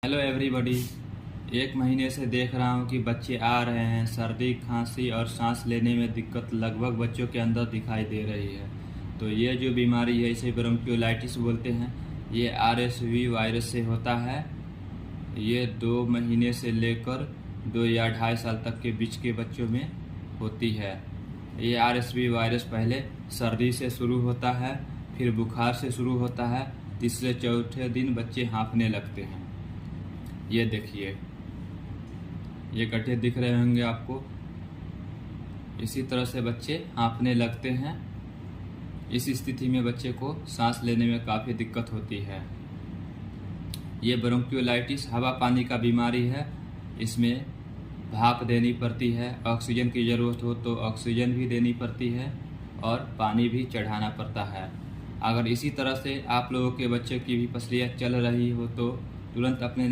Hello everybody. एक महीने से देख रहा हूँ कि बच्चे आ रहे हैं, सर्दी खांसी और सांस लेने में दिक्कत लगभग बच्चों के अंदर दिखाई दे रही है। तो ये जो बीमारी है इसे ब्रोंकियोलाइटिस बोलते हैं। ये आरएसवी वायरस से होता है। ये 2 महीने से लेकर 2 या 2.5 साल तक के बीच के बच्चों में होती है। ये आरएसवी वायरस पहले सर्दी से शुरू होता है, फिर बुखार से शुरू होता है। तीसरे चौथे दिन बच्चे हाँफने लगते हैं। ये देखिए, ये गड्ढे दिख रहे होंगे आपको। इसी तरह से बच्चे हाँफने लगते हैं। इस स्थिति में बच्चे को सांस लेने में काफ़ी दिक्कत होती है। ये ब्रोंकियोलाइटिस हवा पानी का बीमारी है। इसमें भाप देनी पड़ती है, ऑक्सीजन की ज़रूरत हो तो ऑक्सीजन भी देनी पड़ती है और पानी भी चढ़ाना पड़ता है। अगर इसी तरह से आप लोगों के बच्चे की भी पसलियाँ चल रही हो तो तुरंत अपने